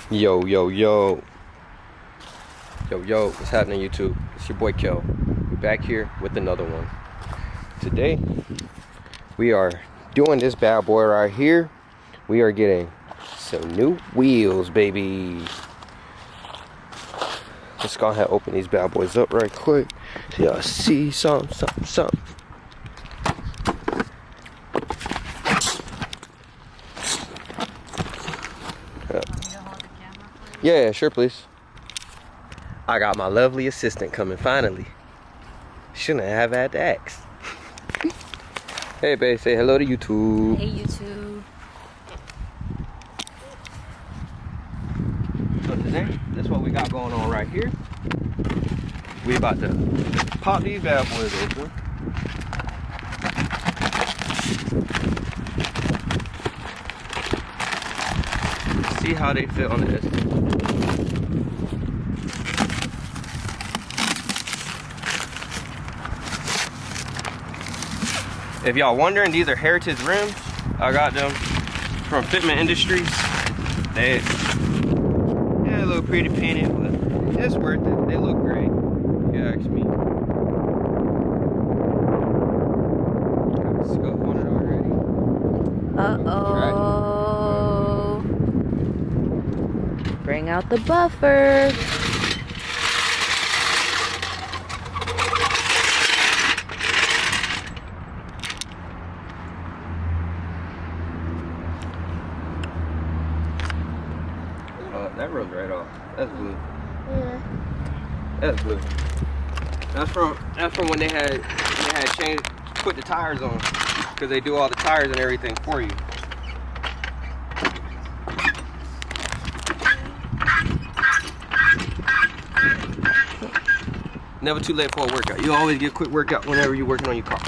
Yo, yo, yo. Yo, yo, what's happening, YouTube? It's your boy Kel. We're back here with another one. Today, we are doing this bad boy right here. We are getting some new wheels, baby. Let's go ahead and open these bad boys up right quick so y'all see something. Yeah, sure, please. I got my lovely assistant coming finally. Shouldn't have had to ask. Hey, babe, say hello to YouTube. Hey, YouTube. So today, that's what we got going on right here. We about to pop these bad boys open. See how they fit on this. If y'all wondering, these are Heritage rims. I got them from Fitment Industries. They're a little pretty painted, but it's worth it. They look great, if you ask me. Got a scuff on it already. Uh-oh. Bring out the buffer. That runs right off. That's blue. Yeah. That's blue. That's from when they had changed, put the tires on, because they do all the tires and everything for you. Never too late for a workout. You always get a quick workout whenever you're working on your car.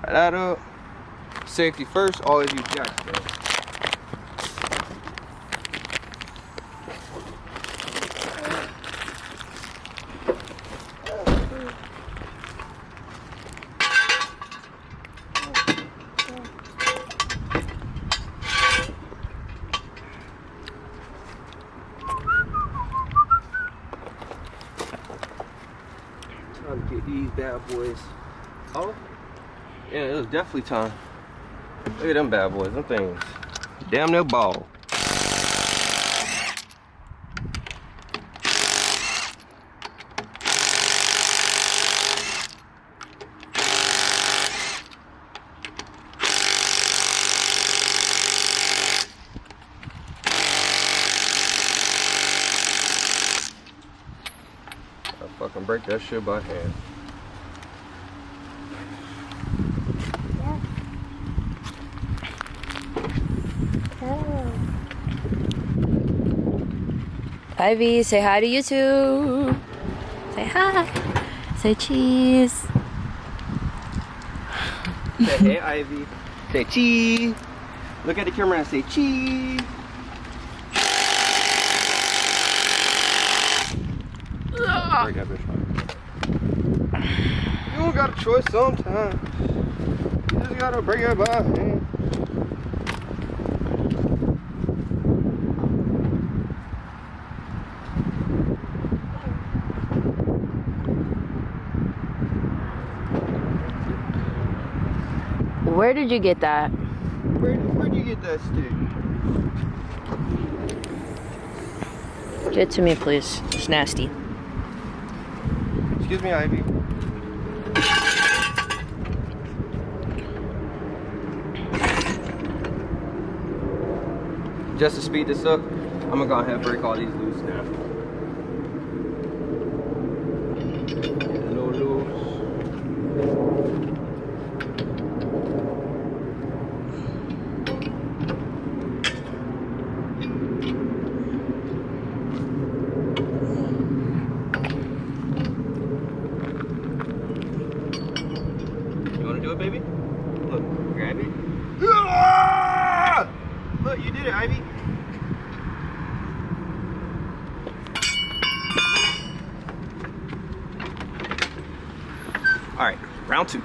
Right that up. Safety first, always use jacks though. Time to get these bad boys off. Yeah, it was definitely time. Look at them bad boys, them things. Damn near ball. I'll fucking break that shit by hand. Ivy, say hi to YouTube. Say hi. Say cheese. Say hey, Ivy. Say cheese. Look at the camera and say cheese. Break that bitch by. You don't got a choice sometimes. You just gotta break it by hand. Where did you get that? Where'd you get that stick? Give it to me, please. It's nasty. Excuse me, Ivy. Just to speed this up, I'm gonna go ahead and break all these loose now. No loose. You wanna do it, baby? Look, grab it. Ah! Look, you did it, Ivy. All right, round two.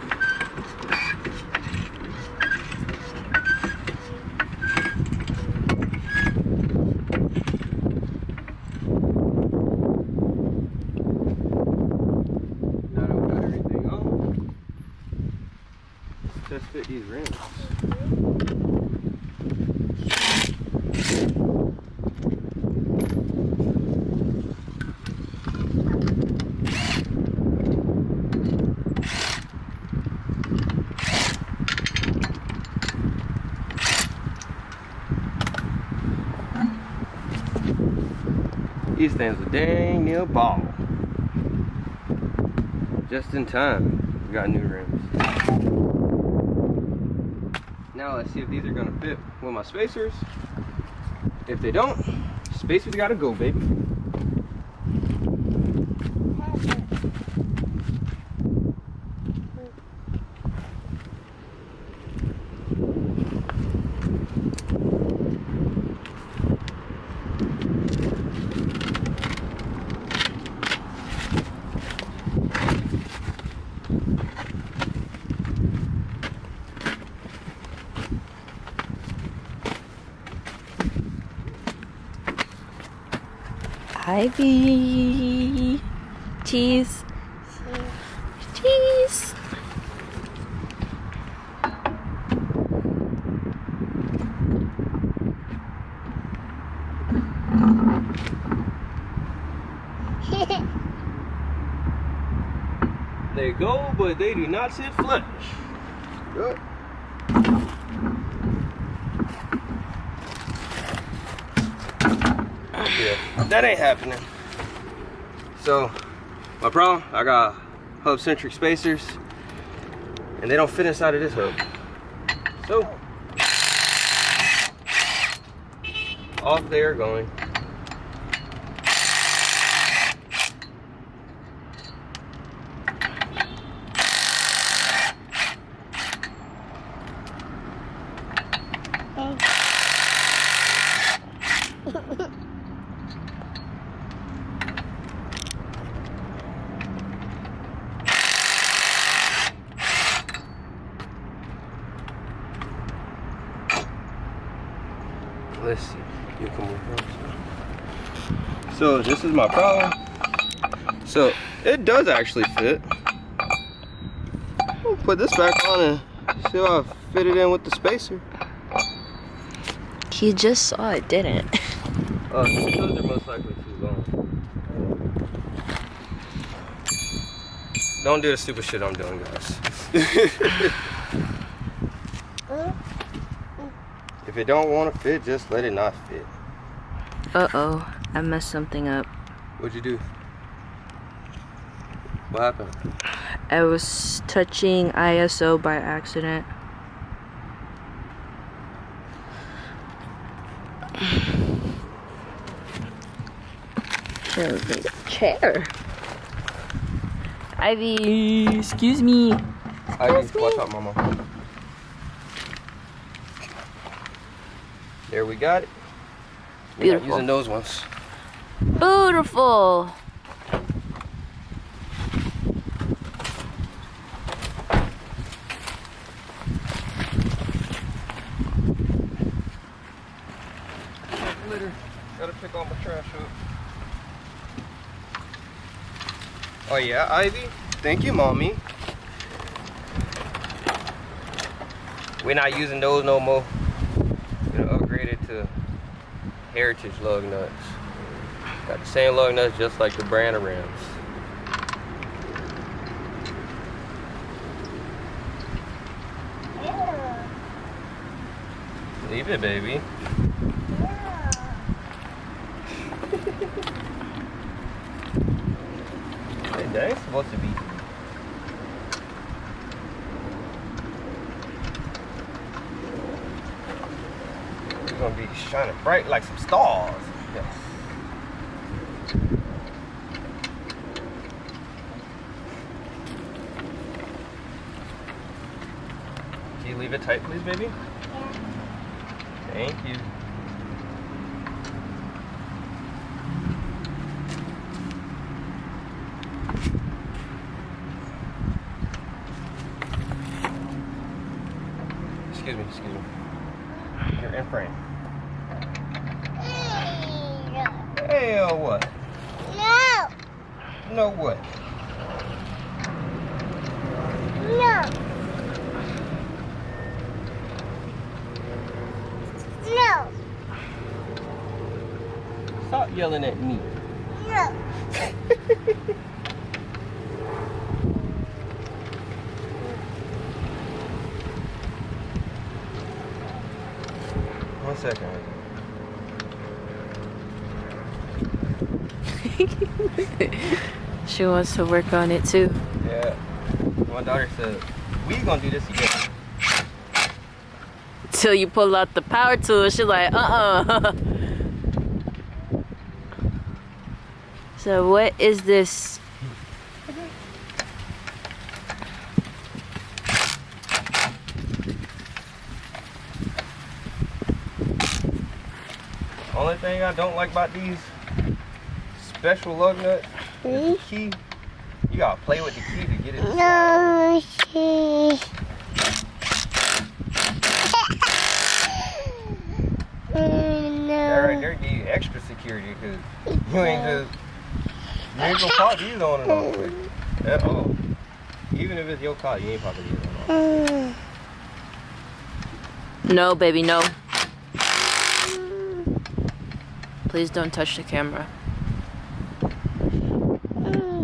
these rims. These things are dang near ball. Just in time, we got new rims. Now let's see if these are gonna fit with my spacers. If they don't, spacers gotta go, baby. Ivy. Cheese. Cheese. They go, but they do not sit flush. Good. Yeah, that ain't happening. So, my problem, I got hub-centric spacers, and they don't fit inside of this hub. So, off they are going. Let's see. You can move on. So this is my problem. So it does actually fit. We'll put this back on and see how I fit it in with the spacer. He just saw it didn't. Oh, those are most likely too long. Don't do the stupid shit I'm doing, guys. If it don't want to fit, just let it not fit. Uh-oh, I messed something up. What'd you do? What happened? I was touching ISO by accident. Chair. Ivy, excuse me. Ivy, watch out, mama. There we got it. We're not Beautiful. using those ones. Beautiful. Litter. Gotta pick all my trash up. Oh yeah, Ivy. Thank you, mommy. We're not using those no more. We're gonna upgrade it to Heritage lug nuts. Got the same lug nuts just like the brand of rims. Leave it, baby. Hey, that ain't supposed to be. We're gonna be shining bright like some stars. Yes. Can you leave it tight, please, baby? Yeah. Thank you. Excuse me. You're in frame. Hey, what? No. No what? No. Stop yelling at me. No. One second. She wants to work on it too. Yeah. My daughter said, we gonna do this again. Till you pull out the power tool, she's like, So what is this? Only thing I don't like about these special lug nuts is the key. You gotta play with the key to get it. No, she. That right there give you extra security because you ain't gonna pop these on and off quick at all. Even if it's your car, you ain't popping these on and off. No, baby, no. Please don't touch the camera.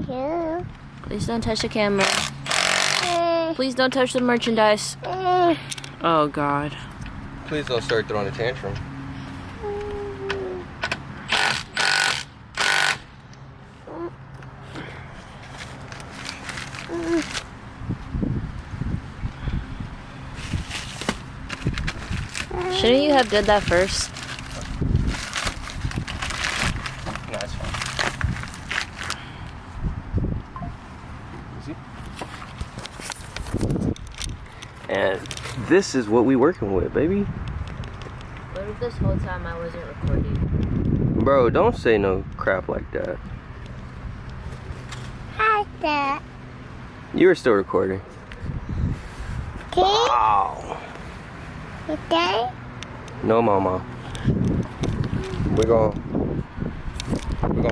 Yeah. Please don't touch the camera. Please don't touch the merchandise. Oh, God. Please don't start throwing a tantrum. Shouldn't you have did that first? No, it's fine. See? And this is what we working with, baby. What if this whole time I wasn't recording? Bro, don't say no crap like that. How's that? You were still recording. Okay. Wow. Okay. No, mama. We're gonna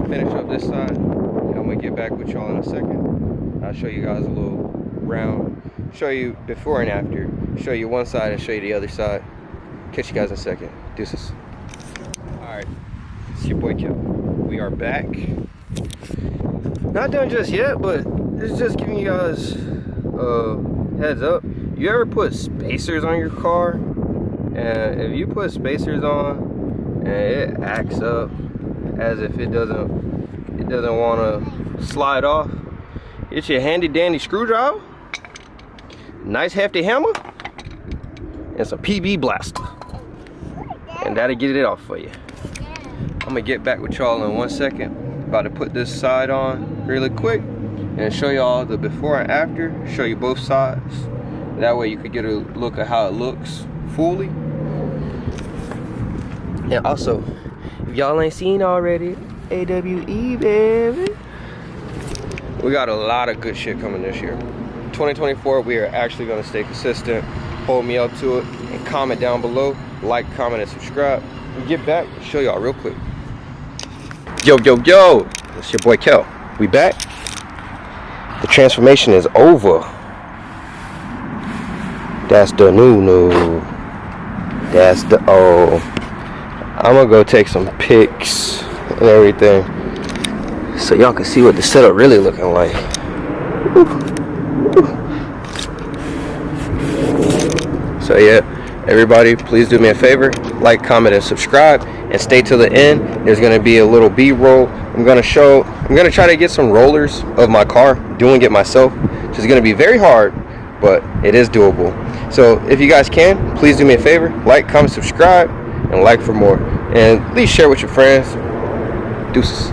finish up this side, and I'm gonna get back with y'all in a second. I'll show you guys a little round, show you before and after, show you one side and show you the other side. Catch you guys in a second. Deuces. Alright, it's your boy Kel. We are back. Not done just yet, but it's just giving you guys heads up. You ever put spacers on your car? And if you put spacers on and it acts up as if it doesn't want to slide off, get your handy dandy screwdriver, nice hefty hammer, and some PB blaster, and that'll get it off for you. I'm gonna get back with y'all in 1 second. About to put this side on really quick and show y'all the before and after, show you both sides. That way you could get a look at how it looks fully. And also, if y'all ain't seen already, AWE, baby. We got a lot of good shit coming this year. 2024, we are actually gonna stay consistent. Hold me up to it and comment down below. Like, comment, and subscribe. We get back, show y'all real quick. Yo, yo, yo, it's your boy Kel. We back. The transformation is over. That's the new. That's the old. I'm gonna go take some pics and everything so y'all can see what the setup really looking like. So yeah, everybody, please do me a favor, like, comment, and subscribe, and stay till the end. There's gonna be a little B-roll. I'm gonna try to get some rollers of my car, doing it myself, which is gonna be very hard, but it is doable. So if you guys can, please do me a favor, like, comment, subscribe, and like for more. And please share with your friends. Deuces.